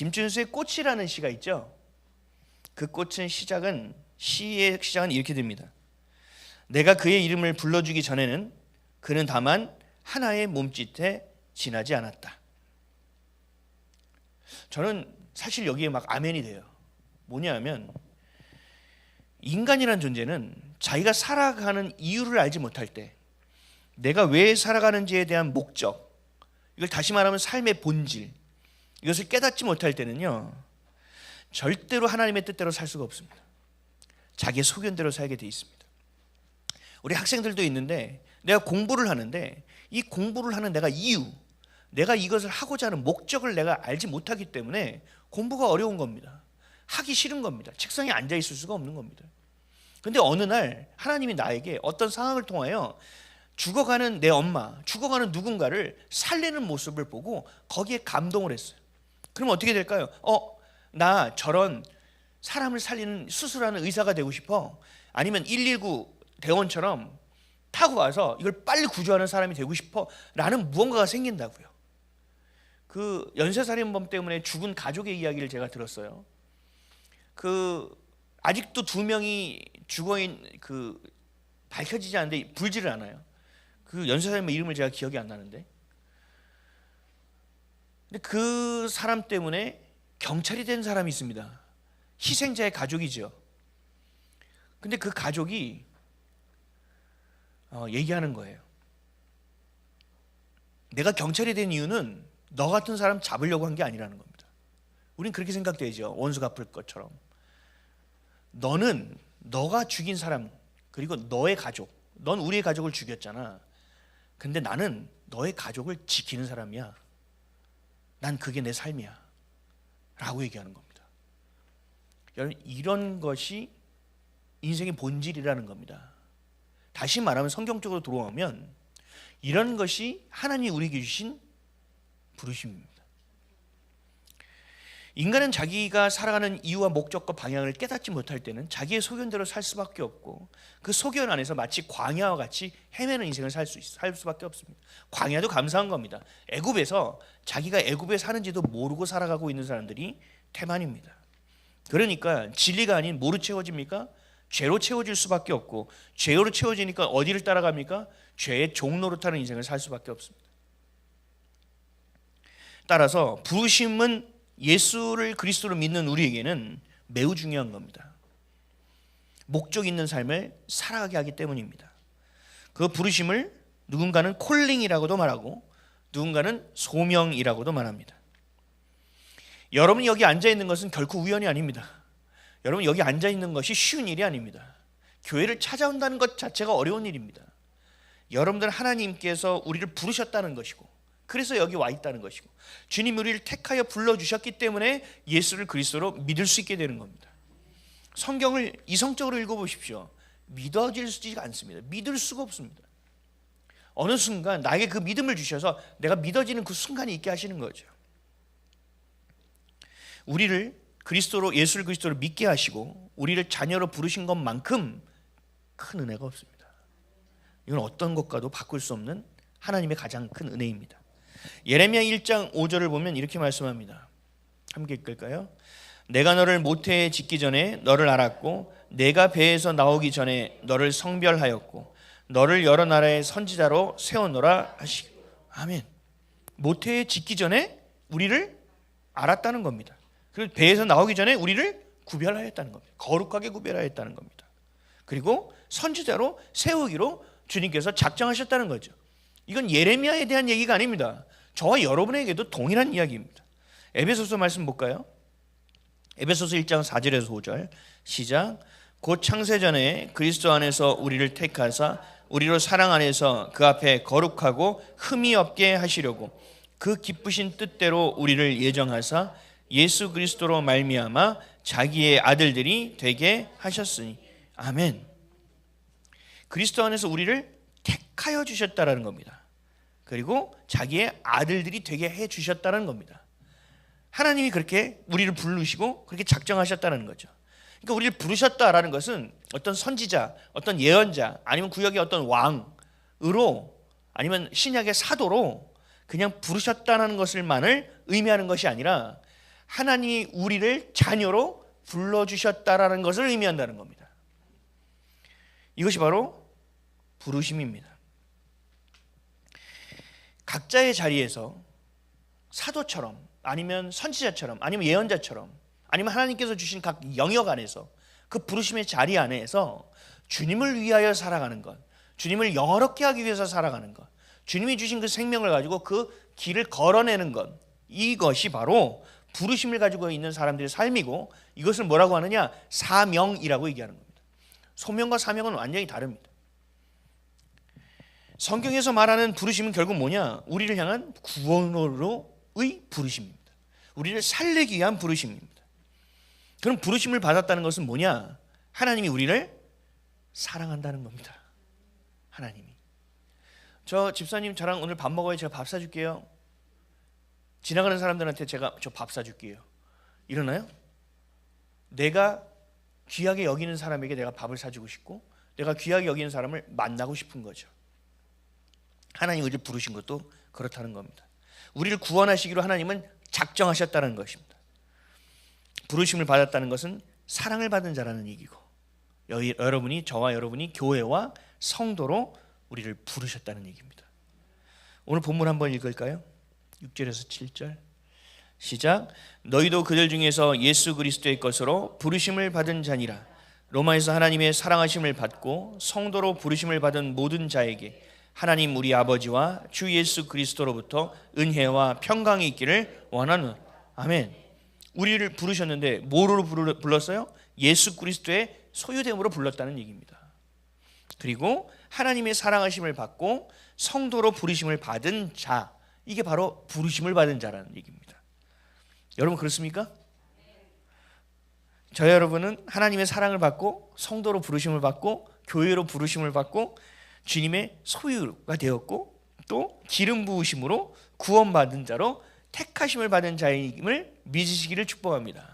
김준수의 꽃이라는 시가 있죠. 그 꽃은 시의 시작은 이렇게 됩니다. 내가 그의 이름을 불러주기 전에는 그는 다만 하나의 몸짓에 지나지 않았다. 저는 사실 여기에 막 아멘이 돼요. 뭐냐면 인간이란 존재는 자기가 살아가는 이유를 알지 못할 때, 내가 왜 살아가는지에 대한 목적, 이걸 다시 말하면 삶의 본질, 이것을 깨닫지 못할 때는요, 절대로 하나님의 뜻대로 살 수가 없습니다. 자기의 소견대로 살게 돼 있습니다. 우리 학생들도 있는데, 내가 공부를 하는데 이 공부를 하는 내가 이유, 내가 이것을 하고자 하는 목적을 내가 알지 못하기 때문에 공부가 어려운 겁니다. 하기 싫은 겁니다. 책상에 앉아 있을 수가 없는 겁니다. 근데 어느 날 하나님이 나에게 어떤 상황을 통하여 죽어가는 내 엄마, 죽어가는 누군가를 살리는 모습을 보고 거기에 감동을 했어요. 그럼 어떻게 될까요? 나 저런 사람을 살리는 수술하는 의사가 되고 싶어. 아니면 119 대원처럼 타고 와서 이걸 빨리 구조하는 사람이 되고 싶어 라는 무언가가 생긴다고요. 그 연쇄살인범 때문에 죽은 가족의 이야기를 제가 들었어요. 아직도 2명이 죽어인 밝혀지지 않는데 불지를 않아요. 그 연쇄살인범 이름을 제가 기억이 안 나는데, 근데 그 사람 때문에 경찰이 된 사람이 있습니다. 희생자의 가족이죠. 근데 그 가족이 얘기하는 거예요. 내가 경찰이 된 이유는 너 같은 사람 잡으려고 한 게 아니라는 겁니다. 우린 그렇게 생각되죠. 원수 갚을 것처럼. 너는 너가 죽인 사람, 그리고 너의 가족, 넌 우리의 가족을 죽였잖아. 근데 나는 너의 가족을 지키는 사람이야. 난 그게 내 삶이야 라고 얘기하는 겁니다. 여러분, 이런 것이 인생의 본질이라는 겁니다. 다시 말하면 성경적으로 돌아오면 이런 것이 하나님이 우리에게 주신 부르심입니다. 인간은 자기가 살아가는 이유와 목적과 방향을 깨닫지 못할 때는 자기의 소견대로 살 수밖에 없고, 그 소견 안에서 마치 광야와 같이 헤매는 인생을 살 수밖에 없습니다. 광야도 감사한 겁니다. 애굽에서 자기가 애굽에 사는지도 모르고 살아가고 있는 사람들이 태만입니다. 그러니까 진리가 아닌 뭐로 채워집니까? 죄로 채워질 수밖에 없고, 죄로 채워지니까 어디를 따라갑니까? 죄의 종노릇하는 인생을 살 수밖에 없습니다. 따라서 부르심은 예수를 그리스도로 믿는 우리에게는 매우 중요한 겁니다. 목적 있는 삶을 살아가게 하기 때문입니다. 그 부르심을 누군가는 콜링이라고도 말하고 누군가는 소명이라고도 말합니다. 여러분이 여기 앉아 있는 것은 결코 우연이 아닙니다. 여러분 여기 앉아 있는 것이 쉬운 일이 아닙니다. 교회를 찾아온다는 것 자체가 어려운 일입니다. 여러분들 하나님께서 우리를 부르셨다는 것이고, 그래서 여기 와 있다는 것이고, 주님이 우리를 택하여 불러주셨기 때문에 예수를 그리스도로 믿을 수 있게 되는 겁니다. 성경을 이성적으로 읽어보십시오. 믿어지지가 않습니다. 믿을 수가 없습니다. 어느 순간 나에게 그 믿음을 주셔서 내가 믿어지는 그 순간이 있게 하시는 거죠. 우리를 그리스도로, 예수를 그리스도로 믿게 하시고 우리를 자녀로 부르신 것만큼 큰 은혜가 없습니다. 이건 어떤 것과도 바꿀 수 없는 하나님의 가장 큰 은혜입니다. 예레미야 1장 5절을 보면 이렇게 말씀합니다. 함께 읽을까요? 내가 너를 모태에 짓기 전에 너를 알았고, 내가 배에서 나오기 전에 너를 성별하였고, 너를 여러 나라의 선지자로 세워놓으라 하시고. 아멘. 모태에 짓기 전에 우리를 알았다는 겁니다. 그리고 배에서 나오기 전에 우리를 구별하였다는 겁니다. 거룩하게 구별하였다는 겁니다. 그리고 선지자로 세우기로 주님께서 작정하셨다는 거죠. 이건 예레미야에 대한 얘기가 아닙니다. 저와 여러분에게도 동일한 이야기입니다. 에베소서 말씀 볼까요? 에베소서 1장 4절에서 5절 시작. 곧 창세전에 그리스도 안에서 우리를 택하사 우리로 사랑 안에서 그 앞에 거룩하고 흠이 없게 하시려고 그 기쁘신 뜻대로 우리를 예정하사 예수 그리스도로 말미암아 자기의 아들들이 되게 하셨으니. 아멘. 그리스도 안에서 우리를 택하여 주셨다라는 겁니다. 그리고 자기의 아들들이 되게 해 주셨다는 겁니다. 하나님이 그렇게 우리를 부르시고 그렇게 작정하셨다는 거죠. 그러니까 우리를 부르셨다라는 것은 어떤 선지자, 어떤 예언자, 아니면 구약의 어떤 왕으로, 아니면 신약의 사도로 그냥 부르셨다는 것을만을 의미하는 것이 아니라 하나님이 우리를 자녀로 불러주셨다라는 것을 의미한다는 겁니다. 이것이 바로 부르심입니다. 각자의 자리에서 사도처럼, 아니면 선지자처럼, 아니면 예언자처럼, 아니면 하나님께서 주신 각 영역 안에서, 그 부르심의 자리 안에서 주님을 위하여 살아가는 것, 주님을 영화롭게 하기 위해서 살아가는 것, 주님이 주신 그 생명을 가지고 그 길을 걸어내는 것, 이것이 바로 부르심을 가지고 있는 사람들의 삶이고, 이것을 뭐라고 하느냐? 사명이라고 얘기하는 겁니다. 소명과 사명은 완전히 다릅니다. 성경에서 말하는 부르심은 결국 뭐냐? 우리를 향한 구원으로의 부르심입니다. 우리를 살리기 위한 부르심입니다. 그럼 부르심을 받았다는 것은 뭐냐? 하나님이 우리를 사랑한다는 겁니다. 하나님이. 저 집사님 저랑 오늘 밥 먹어요. 제가 밥 사줄게요. 지나가는 사람들한테 제가 저 밥 사줄게요. 이러나요? 내가 귀하게 여기는 사람에게 내가 밥을 사주고 싶고, 내가 귀하게 여기는 사람을 만나고 싶은 거죠. 하나님 우리를 부르신 것도 그렇다는 겁니다. 우리를 구원하시기로 하나님은 작정하셨다는 것입니다. 부르심을 받았다는 것은 사랑을 받은 자라는 얘기고, 여러분이, 저와 여러분이 교회와 성도로 우리를 부르셨다는 얘기입니다. 오늘 본문 한번 읽을까요? 6절에서 7절 시작. 너희도 그들 중에서 예수 그리스도의 것으로 부르심을 받은 자니라. 로마에서 하나님의 사랑하심을 받고 성도로 부르심을 받은 모든 자에게 하나님 우리 아버지와 주 예수 그리스도로부터 은혜와 평강이 있기를 원하노라. 아멘. 우리를 부르셨는데 뭐로 불렀어요? 예수 그리스도의 소유됨으로 불렀다는 얘기입니다. 그리고 하나님의 사랑하심을 받고 성도로 부르심을 받은 자, 이게 바로 부르심을 받은 자라는 얘기입니다. 여러분 그렇습니까? 저 여러분은 하나님의 사랑을 받고 성도로 부르심을 받고 교회로 부르심을 받고 주님의 소유가 되었고, 또 기름 부으심으로 구원받은 자로 택하심을 받은 자임을 믿으시기를 축복합니다.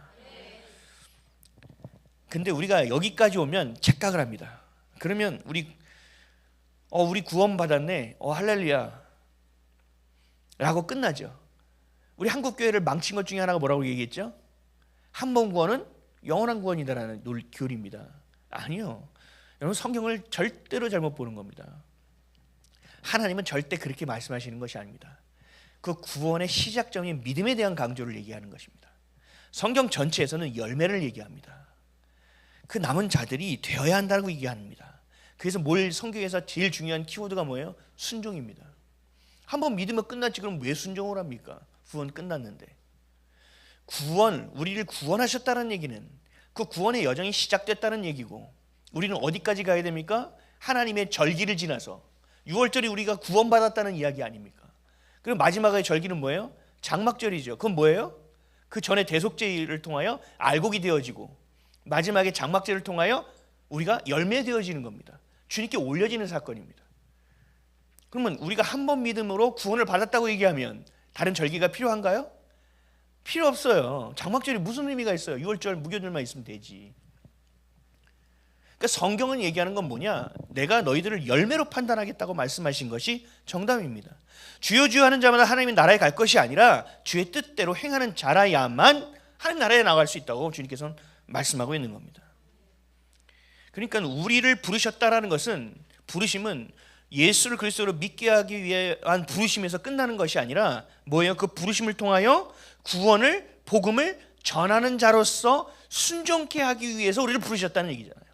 근데 우리가 여기까지 오면 착각을 합니다. 그러면 우리 구원받았네, 할렐루야 라고 끝나죠. 우리 한국 교회를 망친 것 중에 하나가 뭐라고 얘기했죠? 한 번 구원은 영원한 구원이다라는 교리입니다. 아니요. 여러분 성경을 절대로 잘못 보는 겁니다. 하나님은 절대 그렇게 말씀하시는 것이 아닙니다. 그 구원의 시작점인 믿음에 대한 강조를 얘기하는 것입니다. 성경 전체에서는 열매를 얘기합니다. 그 남은 자들이 되어야 한다고 얘기합니다. 그래서 성경에서 제일 중요한 키워드가 뭐예요? 순종입니다. 한번 믿으면 끝났지, 그럼 왜 순종을 합니까? 구원 끝났는데. 우리를 구원하셨다는 얘기는 그 구원의 여정이 시작됐다는 얘기고, 우리는 어디까지 가야 됩니까? 하나님의 절기를 지나서 6월절이 우리가 구원받았다는 이야기 아닙니까? 그리고 마지막의 절기는 뭐예요? 장막절이죠. 그건 뭐예요? 그 전에 대속죄를 통하여 알곡이 되어지고, 마지막에 장막절을 통하여 우리가 열매되어지는 겁니다. 주님께 올려지는 사건입니다. 그러면 우리가 한 번 믿음으로 구원을 받았다고 얘기하면 다른 절기가 필요한가요? 필요 없어요. 장막절이 무슨 의미가 있어요? 6월절 무교절만 있으면 되지. 그러니까 성경은 얘기하는 건 뭐냐? 내가 너희들을 열매로 판단하겠다고 말씀하신 것이 정답입니다. 주여 주여 하는 자마다 하나님의 나라에 갈 것이 아니라 주의 뜻대로 행하는 자라야만 하나님 나라에 나갈 수 있다고 주님께서는 말씀하고 있는 겁니다. 그러니까 우리를 부르셨다라는 것은, 부르심은 예수를 그리스도로 믿게 하기 위한 부르심에서 끝나는 것이 아니라 뭐예요? 그 부르심을 통하여 구원을, 복음을 전하는 자로서 순종케 하기 위해서 우리를 부르셨다는 얘기잖아요.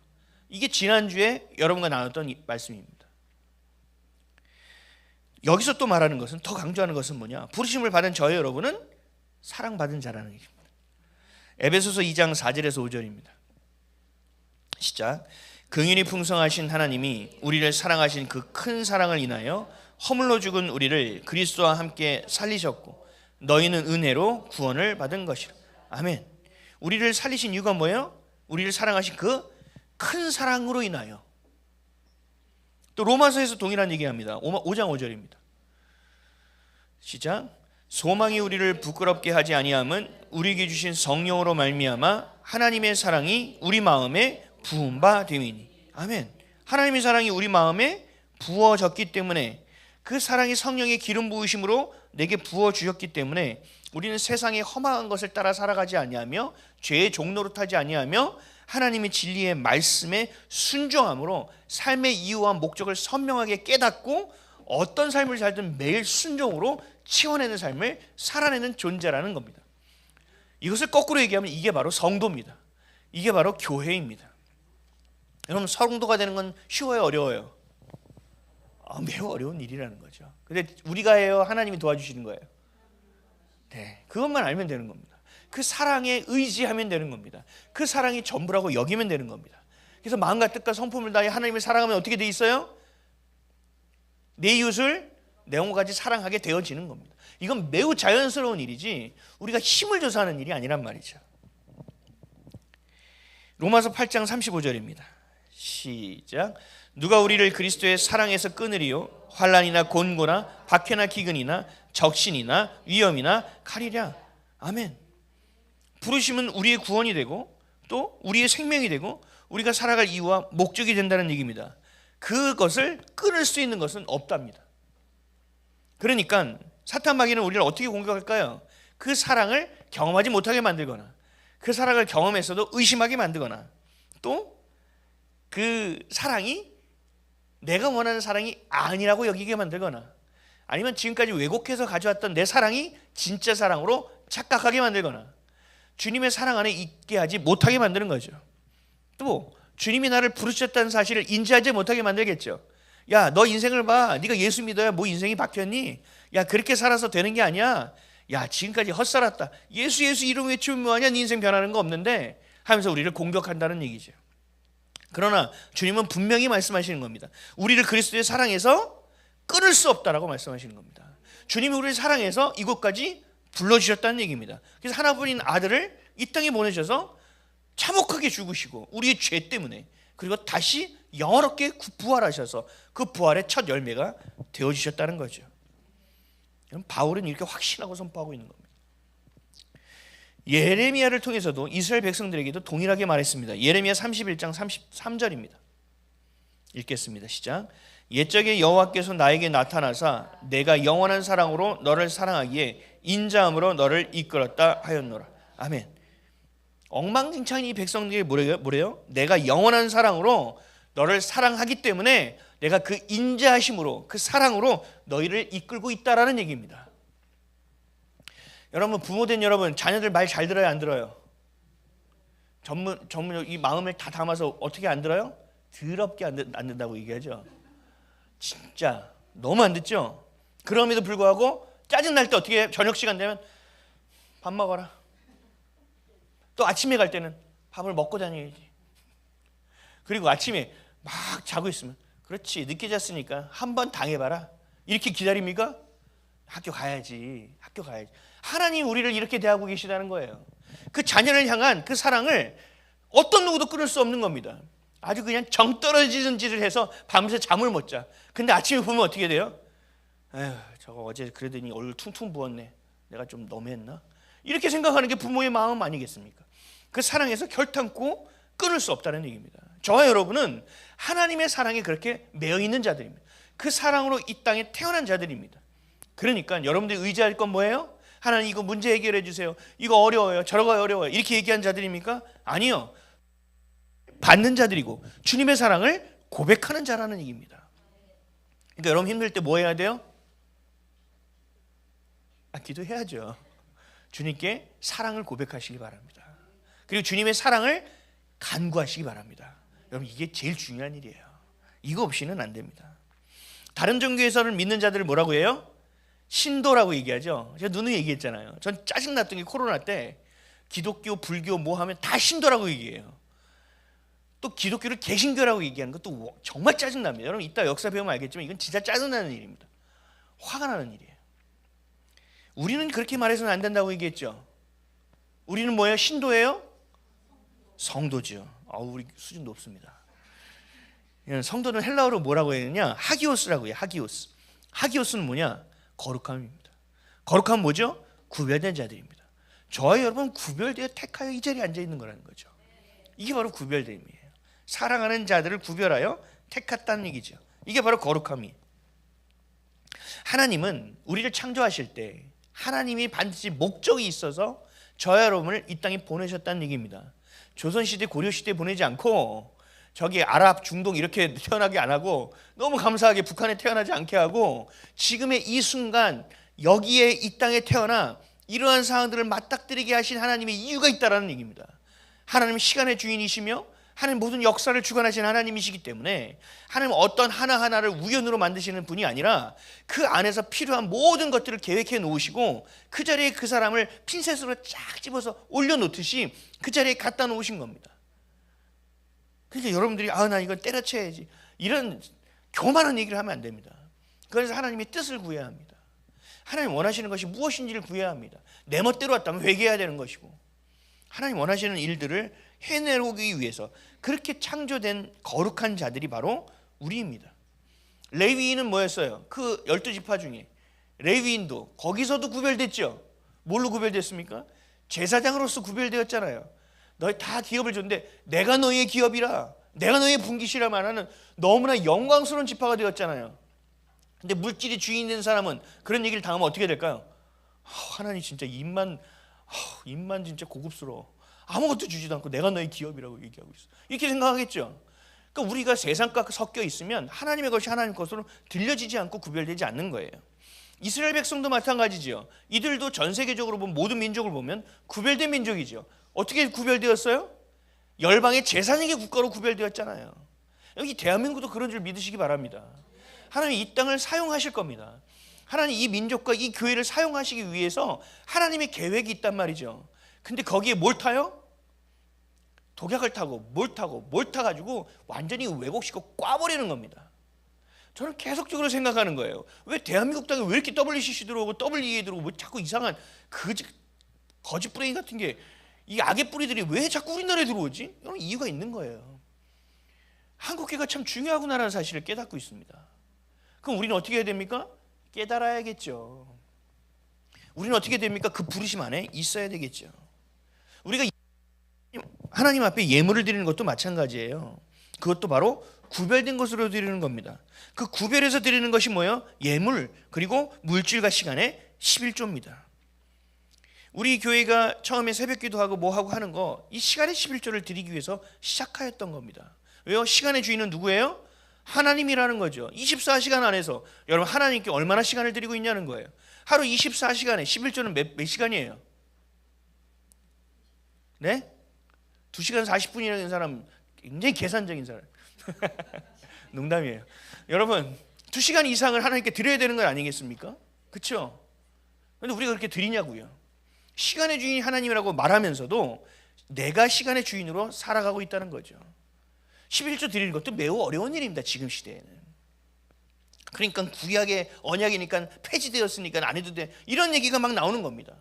이게 지난주에 여러분과 나눴던 말씀입니다. 여기서 또 말하는 것은, 더 강조하는 것은 뭐냐? 부르심을 받은 저희 여러분은 사랑받은 자라는 얘기입니다. 에베소서 2장 4절에서 5절입니다. 시작. 긍휼이 풍성하신 하나님이 우리를 사랑하신 그 큰 사랑을 인하여 허물로 죽은 우리를 그리스도와 함께 살리셨고 너희는 은혜로 구원을 받은 것이라. 아멘. 우리를 살리신 이유가 뭐예요? 우리를 사랑하신 그 큰 사랑으로 인하여. 또 로마서에서 동일한 얘기합니다. 5장 5절입니다. 시작. 소망이 우리를 부끄럽게 하지 아니함은 우리에게 주신 성령으로 말미암아 하나님의 사랑이 우리 마음에 부은 바 되이니. 아멘. 하나님의 사랑이 우리 마음에 부어졌기 때문에 그 사랑이 성령의 기름 부으심으로 내게 부어 주셨기 때문에 우리는 세상의 험한 것을 따라 살아가지 아니하며 죄의 종로로 타지 아니하며 하나님의 진리의 말씀에 순종함으로 삶의 이유와 목적을 선명하게 깨닫고 어떤 삶을 살든 매일 순종으로 치워내는 삶을 살아내는 존재라는 겁니다. 이것을 거꾸로 얘기하면 이게 바로 성도입니다. 이게 바로 교회입니다. 여러분, 성도가 되는 건 쉬워요, 어려워요? 매우 어려운 일이라는 거죠. 근데 우리가 해요, 하나님이 도와주시는 거예요? 네, 그것만 알면 되는 겁니다. 그 사랑에 의지하면 되는 겁니다. 그 사랑이 전부라고 여기면 되는 겁니다. 그래서 마음과 뜻과 성품을 다해 하나님을 사랑하면 어떻게 돼 있어요? 내 이웃을 내 몸과 같이 사랑하게 되어지는 겁니다. 이건 매우 자연스러운 일이지 우리가 힘을 줘서 하는 일이 아니란 말이죠. 로마서 8장 35절입니다. 시작. 누가 우리를 그리스도의 사랑에서 끊으리요? 환난이나 곤고나 박해나 기근이나 적신이나 위험이나 칼이랴. 아멘. 부르심은 우리의 구원이 되고 또 우리의 생명이 되고 우리가 살아갈 이유와 목적이 된다는 얘기입니다. 그것을 끊을 수 있는 것은 없답니다. 그러니까 사탄 마귀는 우리를 어떻게 공격할까요? 그 사랑을 경험하지 못하게 만들거나 그 사랑을 경험했어도 의심하게 만들거나 또 그 사랑이 내가 원하는 사랑이 아니라고 여기게 만들거나 아니면 지금까지 왜곡해서 가져왔던 내 사랑이 진짜 사랑으로 착각하게 만들거나 주님의 사랑 안에 있게 하지 못하게 만드는 거죠. 또 주님이 나를 부르셨다는 사실을 인지하지 못하게 만들겠죠. 야, 너 인생을 봐. 네가 예수 믿어야 뭐 인생이 바뀌었니? 야, 그렇게 살아서 되는 게 아니야. 야, 지금까지 헛살았다. 예수 이름 외치면 뭐하냐? 네 인생 변하는 거 없는데 하면서 우리를 공격한다는 얘기죠. 그러나 주님은 분명히 말씀하시는 겁니다. 우리를 그리스도의 사랑에서 끊을 수 없다라고 말씀하시는 겁니다. 주님이 우리를 사랑해서 이곳까지 불러주셨다는 얘기입니다. 그래서 하나뿐인 아들을 이 땅에 보내셔서 참혹하게 죽으시고 우리의 죄 때문에 그리고 다시 영원롭게 부활하셔서 그 부활의 첫 열매가 되어주셨다는 거죠. 바울은 이렇게 확신하고 선포하고 있는 겁니다. 예레미야를 통해서도 이스라엘 백성들에게도 동일하게 말했습니다. 예레미야 31장 33절입니다. 읽겠습니다. 시작. 옛적에 여호와께서 나에게 나타나사 내가 영원한 사랑으로 너를 사랑하기에 인자함으로 너를 이끌었다 하였노라. 아멘. 엉망진창인 이 백성들이 뭐래요? 내가 영원한 사랑으로 너를 사랑하기 때문에 내가 그 인자하심으로 그 사랑으로 너희를 이끌고 있다라는 얘기입니다. 여러분, 부모된 여러분, 자녀들 말 잘 들어요, 안 들어요? 전문 이 마음을 다 담아서 어떻게 안 들어요? 더럽게 안 듣는다고 얘기하죠. 진짜 너무 안 듣죠. 그럼에도 불구하고 짜증 날 때 어떻게 해요? 저녁 시간 되면 밥 먹어라. 또 아침에 갈 때는 밥을 먹고 다녀야지. 그리고 아침에 막 자고 있으면 그렇지, 늦게 잤으니까 한번 당해봐라. 이렇게 기다립니까? 학교 가야지. 하나님 우리를 이렇게 대하고 계시다는 거예요. 그 자녀를 향한 그 사랑을 어떤 누구도 끊을 수 없는 겁니다. 아주 그냥 정 떨어지는 짓을 해서 밤새 잠을 못 자. 근데 아침에 보면 어떻게 돼요? 에휴, 저거 어제 그러더니 얼굴 퉁퉁 부었네. 내가 좀 너무했나? 이렇게 생각하는 게 부모의 마음 아니겠습니까? 그 사랑에서 결탄코 끊을 수 없다는 얘기입니다. 저와 여러분은 하나님의 사랑에 그렇게 매여 있는 자들입니다. 그 사랑으로 이 땅에 태어난 자들입니다. 그러니까 여러분들이 의지할 건 뭐예요? 하나님 이거 문제 해결해 주세요. 이거 어려워요. 저러가 어려워요. 이렇게 얘기한 자들입니까? 아니요. 받는 자들이고 주님의 사랑을 고백하는 자라는 얘기입니다. 그러니까 여러분 힘들 때 뭐 해야 돼요? 기도해야죠. 주님께 사랑을 고백하시기 바랍니다. 그리고 주님의 사랑을 간구하시기 바랍니다. 여러분 이게 제일 중요한 일이에요. 이거 없이는 안 됩니다. 다른 종교에서는 믿는 자들을 뭐라고 해요? 신도라고 얘기하죠. 제가 누누이 얘기했잖아요. 전 짜증났던 게 코로나 때 기독교, 불교 뭐 하면 다 신도라고 얘기해요. 또 기독교를 개신교라고 얘기하는 것도 정말 짜증납니다. 여러분 이따 역사 배우면 알겠지만 이건 진짜 짜증나는 일입니다. 화가 나는 일이에요. 우리는 그렇게 말해서는 안 된다고 얘기했죠. 우리는 뭐예요? 신도예요? 성도죠. 우리 수준 높습니다. 성도는 헬라어로 뭐라고 해야 되냐? 하기오스라고 해요. 하기오스. 하기오스는 뭐냐? 거룩함입니다. 거룩함은 뭐죠? 구별된 자들입니다. 저와 여러분 구별되어 택하여 이 자리에 앉아 있는 거라는 거죠. 이게 바로 구별됨이에요. 사랑하는 자들을 구별하여 택했다는 얘기죠. 이게 바로 거룩함이에요. 하나님은 우리를 창조하실 때 하나님이 반드시 목적이 있어서 저와 여러분을 이 땅에 보내셨다는 얘기입니다. 조선시대 고려시대에 보내지 않고 저기 아랍 중동 이렇게 태어나게 안 하고 너무 감사하게 북한에 태어나지 않게 하고 지금의 이 순간 여기에 이 땅에 태어나 이러한 상황들을 맞닥뜨리게 하신 하나님의 이유가 있다라는 얘기입니다. 하나님은 시간의 주인이시며 하나님 모든 역사를 주관하시는 하나님이시기 때문에 하나님은 어떤 하나하나를 우연으로 만드시는 분이 아니라 그 안에서 필요한 모든 것들을 계획해 놓으시고 그 자리에 그 사람을 핀셋으로 쫙 집어서 올려놓듯이 그 자리에 갖다 놓으신 겁니다. 그러니까 여러분들이 나 이건 때려쳐야지 이런 교만한 얘기를 하면 안 됩니다. 그래서 하나님의 뜻을 구해야 합니다. 하나님 원하시는 것이 무엇인지를 구해야 합니다. 내 멋대로 왔다면 회개해야 되는 것이고 하나님 원하시는 일들을 해내기 위해서 그렇게 창조된 거룩한 자들이 바로 우리입니다. 레위인은 뭐였어요? 그 12지파 중에 레위인도 거기서도 구별됐죠. 뭘로 구별됐습니까? 제사장으로서 구별되었잖아요. 너희 다 기업을 줬는데 내가 너희의 기업이라, 내가 너희의 분깃이라 말하는 너무나 영광스러운 지파가 되었잖아요. 근데 물질이 주인이 된 사람은 그런 얘기를 당하면 어떻게 될까요? 하나님 진짜 입만 진짜 고급스러워. 아무것도 주지도 않고 내가 너의 기업이라고 얘기하고 있어. 이렇게 생각하겠죠. 그러니까 우리가 세상과 섞여 있으면 하나님의 것이 하나님 것으로 들려지지 않고 구별되지 않는 거예요. 이스라엘 백성도 마찬가지죠. 이들도 전 세계적으로 보면 모든 민족을 보면 구별된 민족이죠. 어떻게 구별되었어요? 열방의 제3세계 국가로 구별되었잖아요. 여기 대한민국도 그런 줄 믿으시기 바랍니다. 하나님 이 땅을 사용하실 겁니다. 하나님 이 민족과 이 교회를 사용하시기 위해서 하나님의 계획이 있단 말이죠. 근데 거기에 뭘 타요? 독약을 타고 뭘 타가지고 완전히 왜곡시키고 꽈버리는 겁니다. 저는 계속적으로 생각하는 거예요. 왜 대한민국 땅에 왜 이렇게 WCC 들어오고 WEA 들어오고 뭐 자꾸 이상한 거짓 뿌레기 같은 게 이 악의 뿌리들이 왜 자꾸 우리나라에 들어오지? 이런 이유가 있는 거예요. 한국교회가 참 중요하구나라는 사실을 깨닫고 있습니다. 그럼 우리는 어떻게 해야 됩니까? 깨달아야겠죠. 우리는 어떻게 됩니까? 그 부르심 안에 있어야 되겠죠. 우리가 하나님 앞에 예물을 드리는 것도 마찬가지예요. 그것도 바로 구별된 것으로 드리는 겁니다. 그 구별해서 드리는 것이 뭐예요? 예물, 그리고 물질과 시간의 11조입니다. 우리 교회가 처음에 새벽기도하고 뭐하고 하는 거, 이 시간의 11조를 드리기 위해서 시작하였던 겁니다. 왜요? 시간의 주인은 누구예요? 하나님이라는 거죠. 24시간 안에서 여러분 하나님께 얼마나 시간을 드리고 있냐는 거예요. 하루 24시간에 11조는 몇 시간이에요? 네? 2시간 40분이라는 사람 굉장히 계산적인 사람. 농담이에요. 여러분 2시간 이상을 하나님께 드려야 되는 건 아니겠습니까? 그렇죠? 그런데 우리가 그렇게 드리냐고요. 시간의 주인이 하나님이라고 말하면서도 내가 시간의 주인으로 살아가고 있다는 거죠. 11조 드리는 것도 매우 어려운 일입니다. 지금 시대에는. 그러니까 구약의 언약이니까 폐지되었으니까 안 해도 돼 이런 얘기가 막 나오는 겁니다.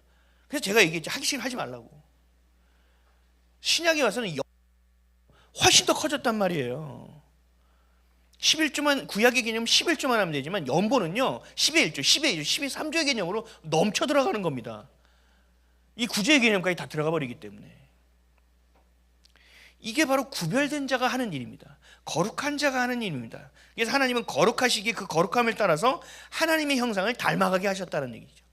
그래서 제가 얘기했죠. 하기 싫으면 하지 말라고. 신약에 와서는 훨씬 더 커졌단 말이에요. 11조만 구약의 개념 11조만 하면 되지만 연보는요 10의 1조, 10의 1조, 10의 3조의 개념으로 넘쳐 들어가는 겁니다. 이 구제의 개념까지 다 들어가 버리기 때문에 이게 바로 구별된 자가 하는 일입니다. 거룩한 자가 하는 일입니다. 그래서 하나님은 거룩하시기에 그 거룩함을 따라서 하나님의 형상을 닮아가게 하셨다는 얘기죠.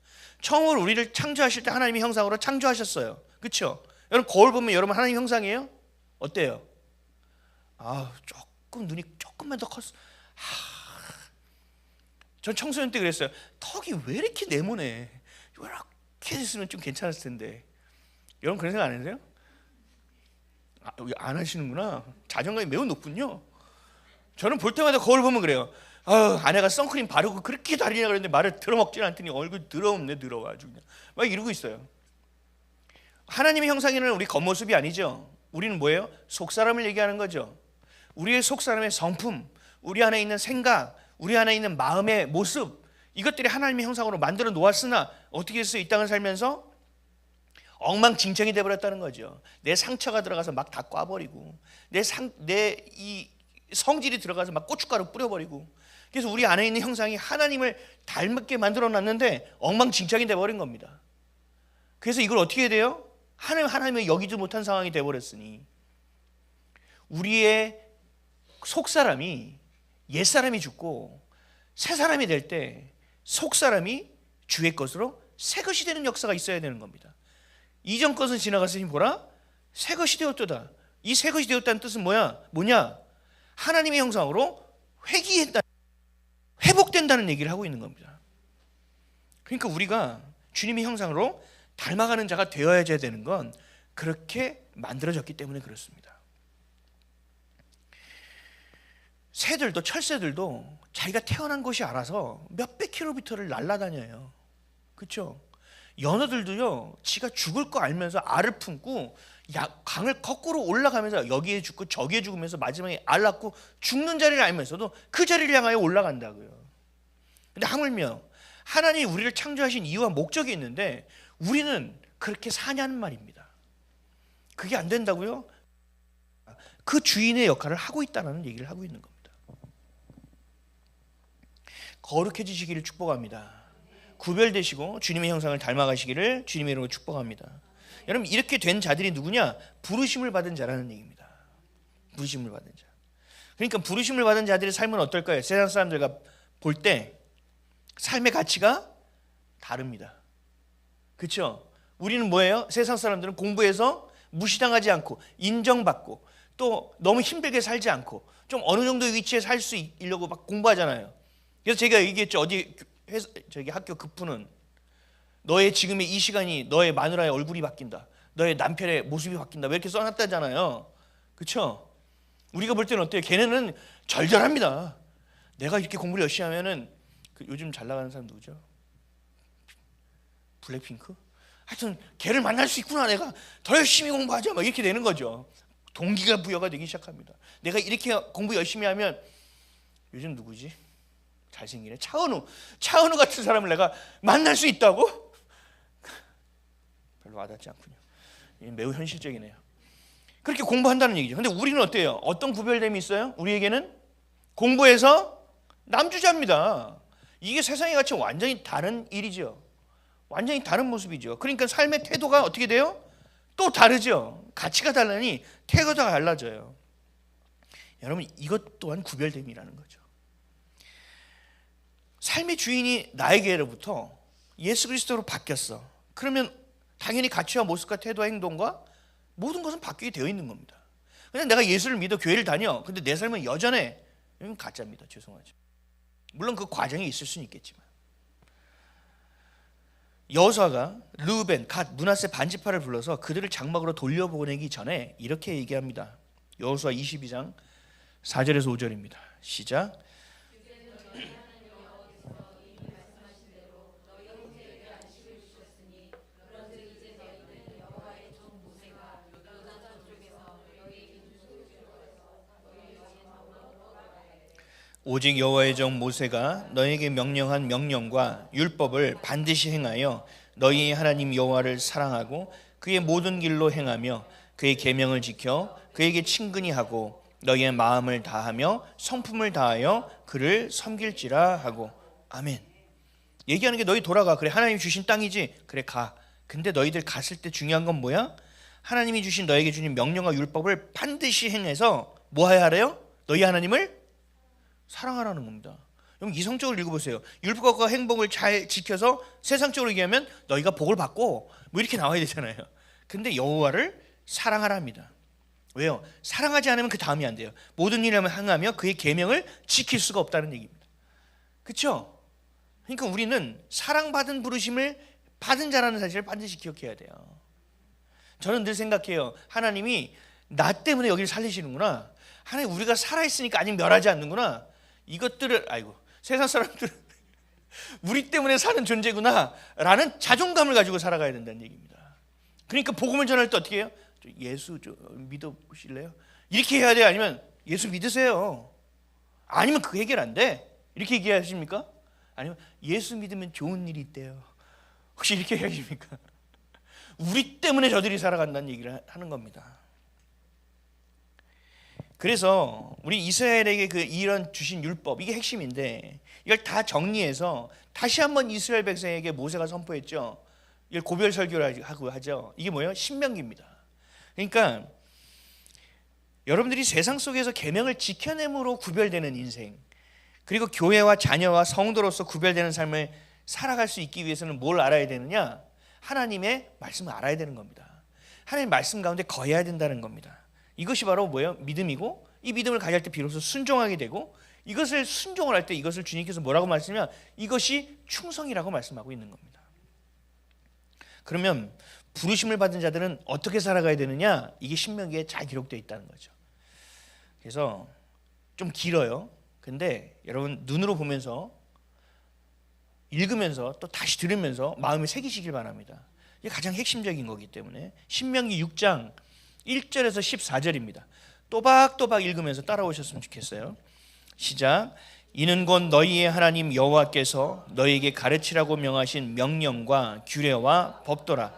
처음으로 우리를 창조하실 때 하나님의 형상으로 창조하셨어요. 그렇죠? 여러분 거울 보면 여러분 하나님 형상이에요? 어때요? 조금 눈이 조금만 더 컸어. 전 청소년 때 그랬어요. 턱이 왜 이렇게 네모네? 이렇게 됐으면 좀 괜찮았을 텐데. 여러분 그런 생각 안 하세요? 안 하시는구나. 자존감이 매우 높군요. 저는 볼 때마다 거울 보면 그래요. 아내가 선크림 바르고 그렇게 다리냐 그랬는데 말을 들어먹질 않더니 얼굴 더럽네 더러워가지고 막 이러고 있어요. 하나님의 형상에는 우리 겉모습이 아니죠. 우리는 뭐예요? 속사람을 얘기하는 거죠. 우리의 속사람의 성품, 우리 안에 있는 생각, 우리 안에 있는 마음의 모습, 이것들이 하나님의 형상으로 만들어 놓았으나 어떻게 했어요? 이 땅을 살면서 엉망진창이 되어버렸다는 거죠. 내 상처가 들어가서 막 다 꽈버리고 내 이 성질이 들어가서 막 고춧가루 뿌려버리고 그래서 우리 안에 있는 형상이 하나님을 닮게 만들어 놨는데 엉망진창이 되어버린 겁니다. 그래서 이걸 어떻게 해야 돼요? 하나님을 여기지 못한 상황이 되어버렸으니 우리의 속사람이 옛사람이 죽고 새사람이 될 때 속 사람이 주의 것으로 새 것이 되는 역사가 있어야 되는 겁니다. 이전 것은 지나갔으니 보라 새 것이 되었도다. 이 새 것이 되었다는 뜻은 뭐냐? 하나님의 형상으로 회귀했다, 회복된다는 얘기를 하고 있는 겁니다. 그러니까 우리가 주님의 형상으로 닮아가는 자가 되어야 되는 건 그렇게 만들어졌기 때문에 그렇습니다. 새들도, 철새들도 자기가 태어난 곳이 알아서 몇백 킬로미터를 날아다녀요. 그렇죠? 연어들도요, 지가 죽을 거 알면서 알을 품고 강을 거꾸로 올라가면서 여기에 죽고 저기에 죽으면서 마지막에 알 낳고 죽는 자리를 알면서도 그 자리를 향하여 올라간다고요. 근데 하물며 하나님이 우리를 창조하신 이유와 목적이 있는데 우리는 그렇게 사냐는 말입니다. 그게 안 된다고요? 그 주인의 역할을 하고 있다는 얘기를 하고 있는 겁니다. 거룩해지시기를 축복합니다. 구별되시고 주님의 형상을 닮아가시기를 주님의 이름으로 축복합니다. 여러분, 이렇게 된 자들이 누구냐? 부르심을 받은 자라는 얘기입니다. 부르심을 받은 자. 그러니까 부르심을 받은 자들의 삶은 어떨까요? 세상 사람들과 볼 때 삶의 가치가 다릅니다. 그렇죠? 우리는 뭐예요? 세상 사람들은 공부해서 무시당하지 않고 인정받고 또 너무 힘들게 살지 않고 좀 어느 정도의 위치에 살 수 있려고 막 공부하잖아요. 그래서 제가 얘기했죠. 저기 학교 급부는 너의 지금의 이 시간이 너의 마누라의 얼굴이 바뀐다, 너의 남편의 모습이 바뀐다, 왜 이렇게 써놨다잖아요. 그렇죠? 우리가 볼 때는 어때요? 걔네는 절절합니다. 내가 이렇게 공부를 열심히 하면은 요즘 잘 나가는 사람 누구죠? 블랙핑크? 하여튼 걔를 만날 수 있구나, 내가 더 열심히 공부하자, 막 이렇게 되는 거죠. 동기가 부여가 되기 시작합니다. 내가 이렇게 공부 열심히 하면, 요즘 누구지? 잘생기네. 차은우 같은 사람을 내가 만날 수 있다고? 별로 와닿지 않군요. 매우 현실적이네요. 그렇게 공부한다는 얘기죠. 근데 우리는 어때요? 어떤 구별됨이 있어요? 우리에게는 공부해서 남주자입니다. 이게 세상의 가치 완전히 다른 일이죠. 완전히 다른 모습이죠. 그러니까 삶의 태도가 어떻게 돼요? 또 다르죠. 가치가 다르니 태도가 달라져요. 여러분, 이것 또한 구별됨이라는 거죠. 삶의 주인이 나에게로부터 예수 그리스도로 바뀌었어. 그러면 당연히 가치와 모습과 태도와 행동과 모든 것은 바뀌게 되어 있는 겁니다. 그냥 내가 예수를 믿어 교회를 다녀. 근데 내 삶은 여전해. 이건 가짜입니다. 죄송하죠. 물론 그 과정이 있을 수는 있겠지만. 여호수아가 르우벤, 갓, 므낫세 반지파를 불러서 그들을 장막으로 돌려보내기 전에 이렇게 얘기합니다. 여호수아 22장 4절에서 5절입니다. 시작. 오직 여호와의 종 모세가 너에게 명령한 명령과 율법을 반드시 행하여 너희 하나님 여호와를 사랑하고 그의 모든 길로 행하며 그의 계명을 지켜 그에게 친근히 하고 너희의 마음을 다하며 성품을 다하여 그를 섬길지라 하고. 아멘. 얘기하는 게 너희 돌아가. 그래, 하나님이 주신 땅이지. 그래, 가. 근데 너희들 갔을 때 중요한 건 뭐야? 하나님이 주신 너에게 주신 명령과 율법을 반드시 행해서 뭐 해야 하래요? 너희 하나님을 사랑하라는 겁니다. 그럼 이성적으로 읽어보세요. 율법과 행복을 잘 지켜서 세상적으로 얘기하면 너희가 복을 받고 뭐 이렇게 나와야 되잖아요. 근데 여호와를 사랑하랍니다. 왜요? 사랑하지 않으면 그 다음이 안 돼요. 모든 일을 행하며 그의 계명을 지킬 수가 없다는 얘기입니다. 그렇죠? 그러니까 우리는 사랑받은 부르심을 받은 자라는 사실을 반드시 기억해야 돼요. 저는 늘 생각해요. 하나님이 나 때문에 여기를 살리시는구나. 하나님, 우리가 살아있으니까 아직 멸하지 않는구나. 이것들을 세상 사람들은 우리 때문에 사는 존재구나 라는 자존감을 가지고 살아가야 된다는 얘기입니다. 그러니까 복음을 전할 때 어떻게 해요? 예수 좀 믿어보실래요? 이렇게 해야 돼요? 아니면 예수 믿으세요? 아니면 그 해결 안 돼? 이렇게 얘기하십니까? 아니면 예수 믿으면 좋은 일이 있대요. 혹시 이렇게 얘기하십니까? 우리 때문에 저들이 살아간다는 얘기를 하는 겁니다. 그래서 우리 이스라엘에게 이런 주신 율법, 이게 핵심인데 이걸 다 정리해서 다시 한번 이스라엘 백성에게 모세가 선포했죠. 이걸 고별 설교를 하고 하죠. 이게 뭐예요? 신명기입니다. 그러니까 여러분들이 세상 속에서 계명을 지켜냄으로 구별되는 인생, 그리고 교회와 자녀와 성도로서 구별되는 삶을 살아갈 수 있기 위해서는 뭘 알아야 되느냐? 하나님의 말씀을 알아야 되는 겁니다. 하나님의 말씀 가운데 거해야 된다는 겁니다. 이것이 바로 뭐예요? 믿음이고, 이 믿음을 가질 때 비로소 순종하게 되고, 이것을 순종을 할 때 이것을 주님께서 뭐라고 말씀하시냐? 이것이 충성이라고 말씀하고 있는 겁니다. 그러면 부르심을 받은 자들은 어떻게 살아가야 되느냐? 이게 신명기에 잘 기록되어 있다는 거죠. 그래서 좀 길어요. 근데 여러분 눈으로 보면서 읽으면서 또 다시 들으면서 마음에 새기시길 바랍니다. 이게 가장 핵심적인 거기 때문에 신명기 6장 1절에서 14절입니다. 또박또박 읽으면서 따라오셨으면 좋겠어요. 시작. 이는 곧 너희의 하나님 여호와께서 너희에게 가르치라고 명하신 명령과 규례와 법도라.